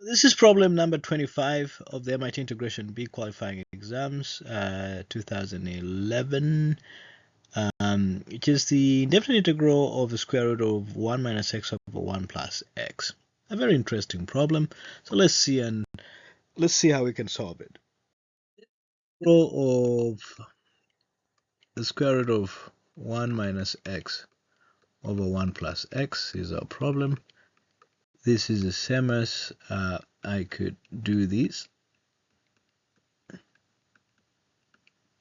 This is problem number 25 of the MIT Integration B qualifying exams 2011, which is the indefinite integral of the square root of 1 minus x over 1 plus x. A very interesting problem. So let's see how we can solve it. Integral of the square root of 1 minus x over 1 plus x is our problem. This is the same as I could do this.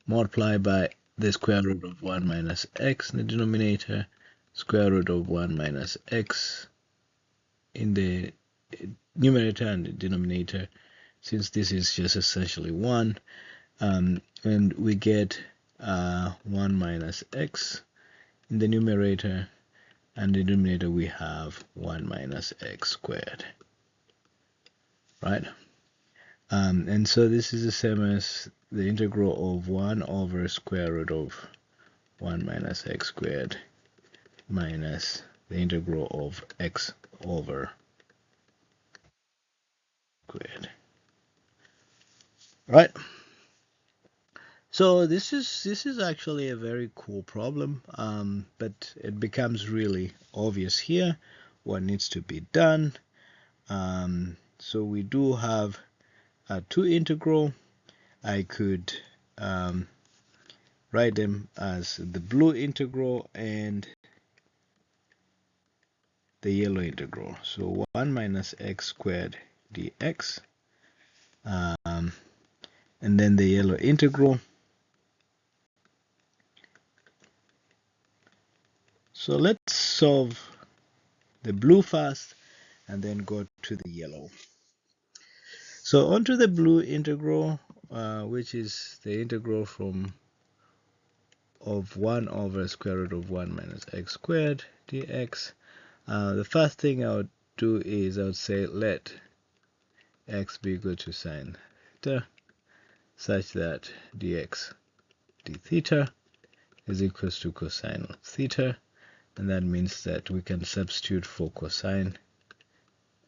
Multiply by the square root of 1 minus x in the denominator, square root of 1 minus x in the numerator and the denominator, since this is just essentially 1, and we get 1 minus x in the numerator, and the denominator we have 1 minus x squared, right? And so this is the same as the integral of 1 over square root of 1 minus x squared minus the integral of x over squared. Right? So this is actually a very cool problem, but it becomes really obvious here what needs to be done. So we do have a two integral. I could write them as the blue integral and the yellow integral. So 1 minus x squared dx, and then the yellow integral. So let's solve the blue first and then go to the yellow. So onto the blue integral, which is the integral of 1 over square root of 1 minus x squared dx. The first thing I would do is I would say let x be equal to sine theta, such that dx d theta is equals to cosine of theta, and that means that we can substitute for cosine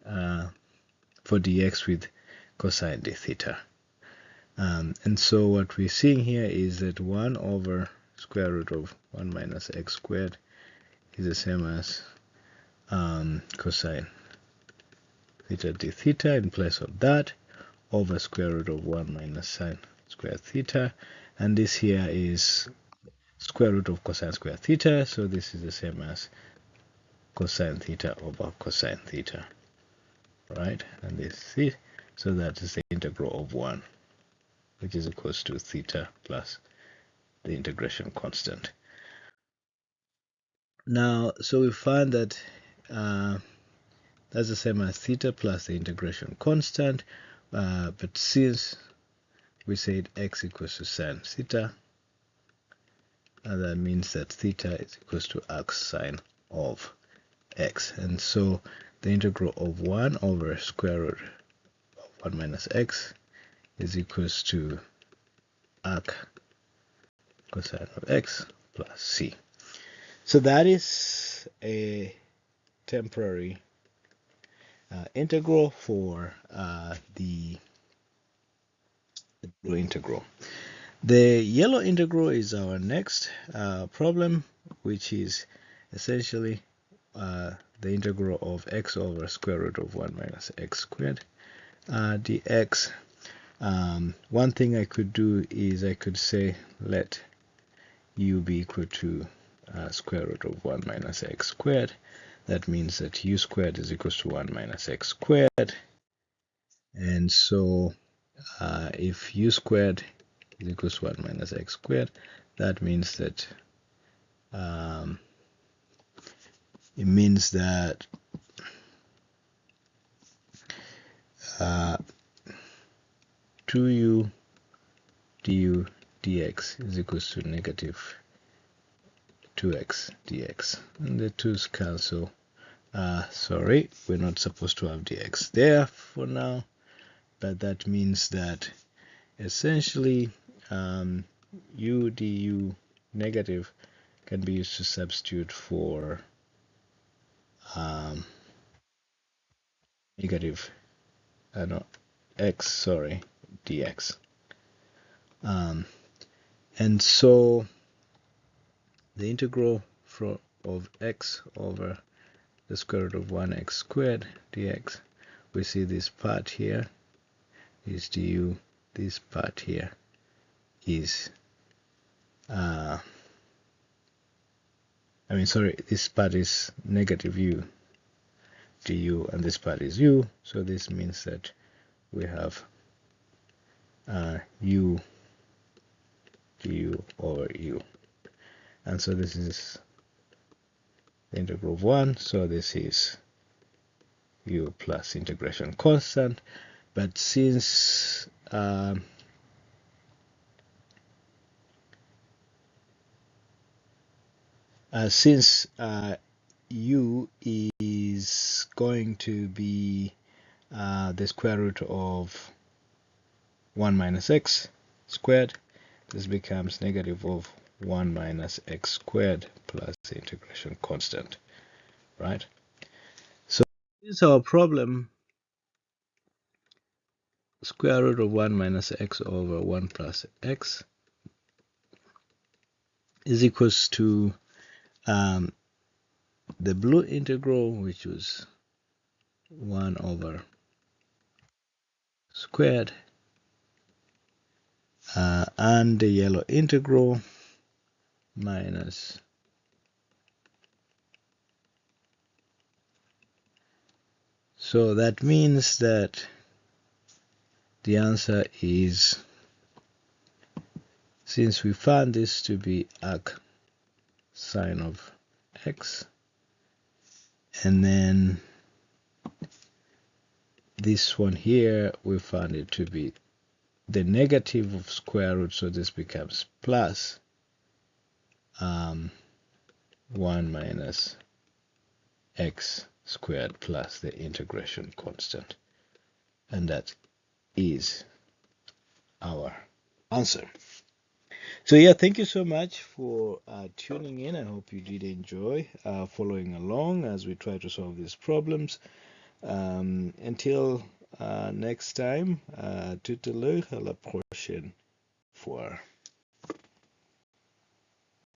for dx with cosine d theta. And so what we're seeing here is that 1 over square root of 1 minus x squared is the same as cosine theta d theta in place of that over square root of 1 minus sine square theta, and this here is square root of cosine square theta, so this is the same as cosine theta over cosine theta, right? And this is, so that is the integral of 1, which is equals to theta plus the integration constant. Now, so we find that that's the same as theta plus the integration constant, but since we said x equals to sine theta, and that means that theta is equals to arc sine of x, and so the integral of 1 over square root of 1 minus x is equals to arc cosine of x plus c. So that is a temporary integral for the blue integral. The yellow integral is our next problem, which is essentially the integral of x over square root of 1 minus x squared dx. One thing I could do is I could say let u be equal to square root of 1 minus x squared. That means that u squared is equal to 1 minus x squared. And so if u squared is equal to 1 minus x squared, that means that it means that 2u du dx is equal to negative 2x dx, and the 2's cancel. Sorry, we're not supposed to have dx there for now, but that means that essentially u du negative can be used to substitute for negative dx. And so the integral of x over the square root of 1x squared dx, we see this part here is du, this part here is this part is negative u du, and this part is u, so this means that we have u du over u, and so this is the integral of 1, so this is u plus integration constant. But since u is going to be the square root of 1 minus x squared, this becomes negative of 1 minus x squared plus the integration constant, right? So this is our problem. Square root of 1 minus x over 1 plus x is equals to the blue integral, which was 1 over squared, and the yellow integral minus so that means that the answer is, since we found this to be arc sine of x, and then this one here we found it to be the negative of square root, so this becomes plus 1 minus x squared plus the integration constant, and that is our answer. So yeah, thank you so much for tuning in. I hope you did enjoy following along as we try to solve these problems. Until next time, tout à l'heure, à la prochaine fois.